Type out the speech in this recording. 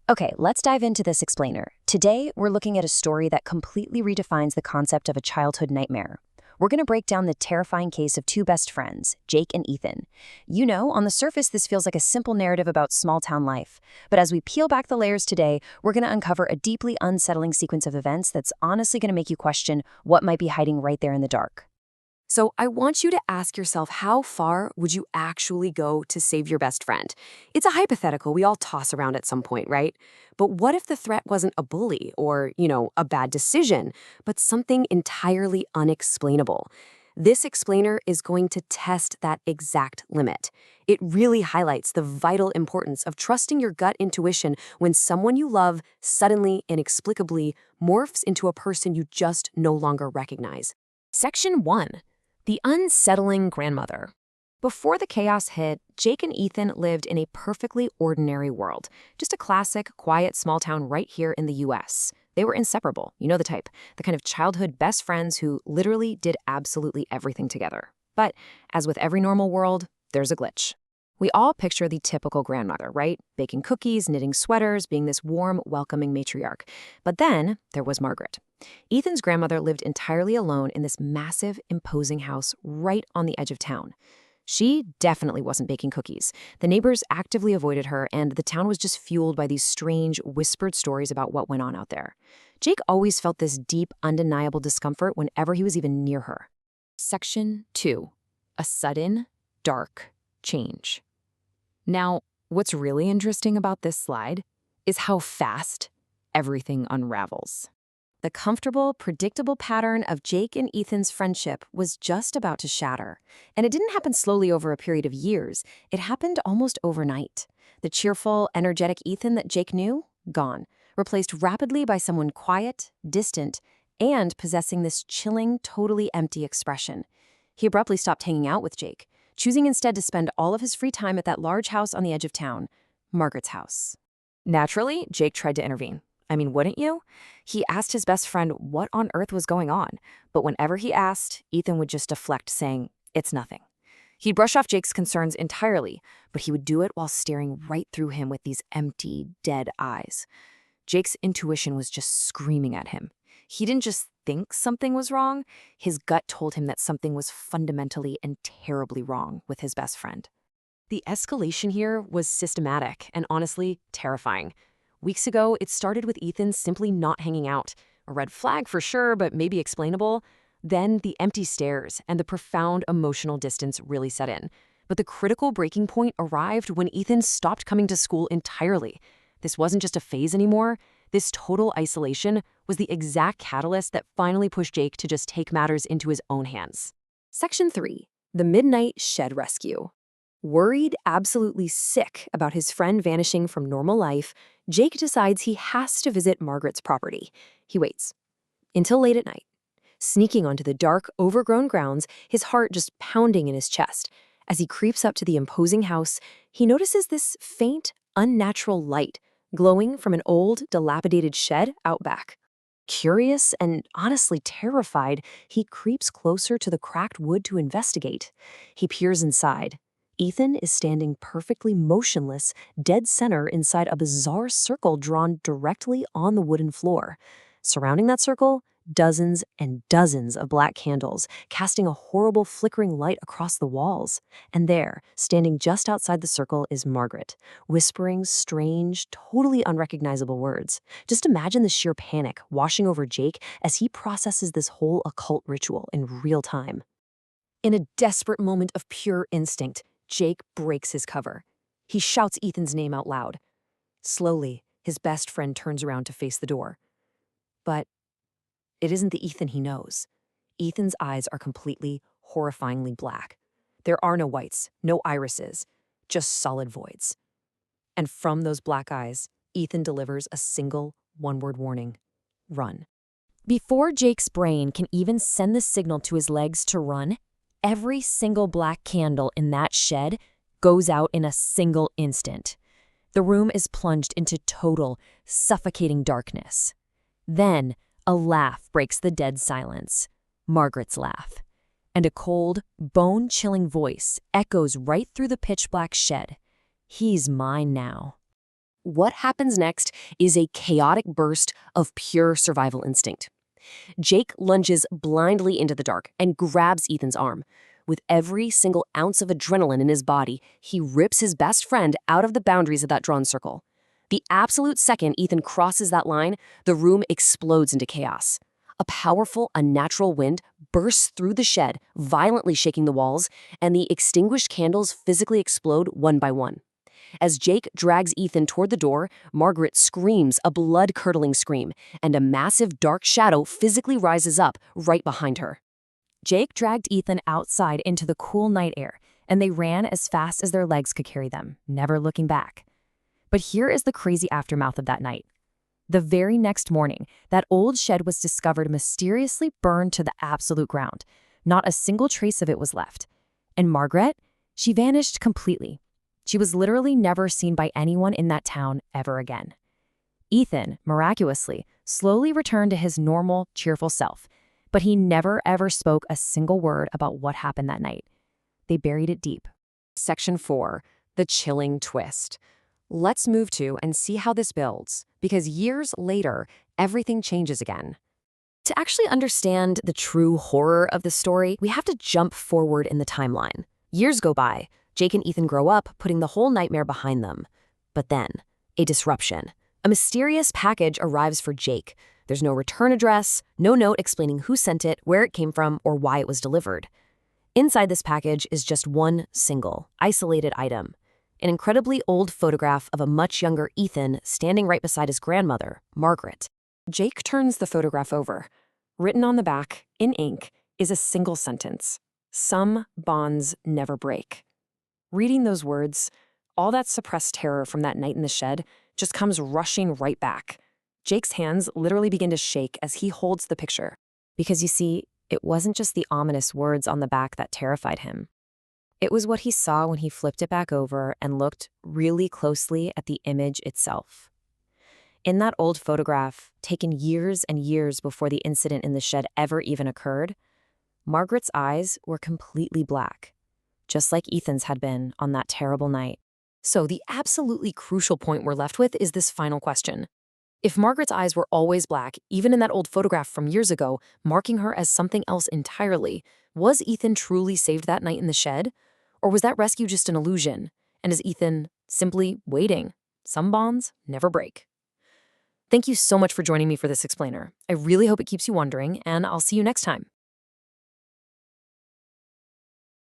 Okay, let's dive into this explainer. Today, we're looking at a story that completely redefines the concept of a childhood nightmare. We're going to break down the terrifying case of two best friends, Jake and Ethan. You know, on the surface, this feels like a simple narrative about small town life. But as we peel back the layers today, we're going to uncover a deeply unsettling sequence of events that's honestly going to make you question what might be hiding right there in the dark. So I want you to ask yourself, how far would you actually go to save your best friend? It's a hypothetical we all toss around at some point, right? But what if the threat wasn't a bully or, a bad decision, but something entirely unexplainable? This explainer is going to test that exact limit. It really highlights the vital importance of trusting your gut intuition when someone you love suddenly, inexplicably morphs into a person you just no longer recognize. Section 1. The unsettling grandmother. Before the chaos hit, Jake and Ethan lived in a perfectly ordinary world. Just a classic, quiet small town right here in the US. They were inseparable, you know the type, the kind of childhood best friends who literally did absolutely everything together. But as with every normal world, there's a glitch. We all picture the typical grandmother, right? Baking cookies, knitting sweaters, being this warm, welcoming matriarch. But then there was Margaret. Ethan's grandmother lived entirely alone in this massive, imposing house right on the edge of town. She definitely wasn't baking cookies. The neighbors actively avoided her, and the town was just fueled by these strange, whispered stories about what went on out there. Jake always felt this deep, undeniable discomfort whenever he was even near her. Section 2. A sudden, dark change. Now, what's really interesting about this slide is how fast everything unravels. The comfortable, predictable pattern of Jake and Ethan's friendship was just about to shatter. And it didn't happen slowly over a period of years. It happened almost overnight. The cheerful, energetic Ethan that Jake knew, gone, replaced rapidly by someone quiet, distant, and possessing this chilling, totally empty expression. He abruptly stopped hanging out with Jake, choosing instead to spend all of his free time at that large house on the edge of town, Margaret's house. Naturally, Jake tried to intervene. I mean, wouldn't you? He asked his best friend what on earth was going on, but whenever he asked, Ethan would just deflect, saying, "It's nothing." He'd brush off Jake's concerns entirely, but he would do it while staring right through him with these empty, dead eyes. Jake's intuition was just screaming at him. He didn't just think something was wrong, his gut told him that something was fundamentally and terribly wrong with his best friend. The escalation here was systematic and honestly terrifying. Weeks ago, it started with Ethan simply not hanging out. A red flag for sure, but maybe explainable. Then the empty stares and the profound emotional distance really set in. But the critical breaking point arrived when Ethan stopped coming to school entirely. This wasn't just a phase anymore. This total isolation was the exact catalyst that finally pushed Jake to just take matters into his own hands. Section 3. The Midnight Shed Rescue. Worried, absolutely sick about his friend vanishing from normal life, Jake decides he has to visit Margaret's property. He waits until late at night, sneaking onto the dark, overgrown grounds, his heart just pounding in his chest. As he creeps up to the imposing house, he notices this faint, unnatural light glowing from an old, dilapidated shed out back. Curious and honestly terrified, he creeps closer to the cracked wood to investigate. He peers inside. Ethan is standing perfectly motionless, dead center inside a bizarre circle drawn directly on the wooden floor. Surrounding that circle, dozens and dozens of black candles, casting a horrible flickering light across the walls. And there, standing just outside the circle, is Margaret, whispering strange, totally unrecognizable words. Just imagine the sheer panic washing over Jake as he processes this whole occult ritual in real time. In a desperate moment of pure instinct, Jake breaks his cover. He shouts Ethan's name out loud. Slowly, his best friend turns around to face the door. But it isn't the Ethan he knows. Ethan's eyes are completely, horrifyingly black. There are no whites, no irises, just solid voids. And from those black eyes, Ethan delivers a single, one-word warning. Run. Before Jake's brain can even send the signal to his legs to run, every single black candle in that shed goes out in a single instant. The room is plunged into total, suffocating darkness. Then, a laugh breaks the dead silence. Margaret's laugh. And a cold, bone-chilling voice echoes right through the pitch-black shed. "He's mine now." what happens next is a chaotic burst of pure survival instinct. Jake lunges blindly into the dark and grabs Ethan's arm. With every single ounce of adrenaline in his body, he rips his best friend out of the boundaries of that drawn circle. The absolute second Ethan crosses that line, the room explodes into chaos. A powerful, unnatural wind bursts through the shed, violently shaking the walls, and the extinguished candles physically explode one by one. As Jake drags Ethan toward the door, Margaret screams a blood-curdling scream, and a massive dark shadow physically rises up right behind her. Jake dragged Ethan outside into the cool night air, and they ran as fast as their legs could carry them, never looking back. But here is the crazy aftermath of that night. The very next morning, that old shed was discovered mysteriously burned to the absolute ground. Not a single trace of it was left. And Margaret? She vanished completely. She was literally never seen by anyone in that town ever again. Ethan, miraculously, slowly returned to his normal, cheerful self, but he never ever spoke a single word about what happened that night. They buried it deep. Section 4. The chilling twist. Let's move to and see how this builds, because years later, everything changes again. To actually understand the true horror of the story, we have to jump forward in the timeline. Years go by. Jake and Ethan grow up, putting the whole nightmare behind them. But then, a disruption. A mysterious package arrives for Jake. There's no return address, no note explaining who sent it, where it came from, or why it was delivered. Inside this package is just one single, isolated item. An incredibly old photograph of a much younger Ethan standing right beside his grandmother, Margaret. Jake turns the photograph over. Written on the back, in ink, is a single sentence. Some bonds never break. Reading those words, all that suppressed terror from that night in the shed just comes rushing right back. Jake's hands literally begin to shake as he holds the picture. Because you see, it wasn't just the ominous words on the back that terrified him. It was what he saw when he flipped it back over and looked really closely at the image itself. In that old photograph, taken years and years before the incident in the shed ever even occurred, Margaret's eyes were completely black, just like Ethan's had been on that terrible night. So the absolutely crucial point we're left with is this final question. If Margaret's eyes were always black, even in that old photograph from years ago, marking her as something else entirely, was Ethan truly saved that night in the shed? Or was that rescue just an illusion? And is Ethan simply waiting? Some bonds never break. Thank you so much for joining me for this explainer. I really hope it keeps you wondering, and I'll see you next time.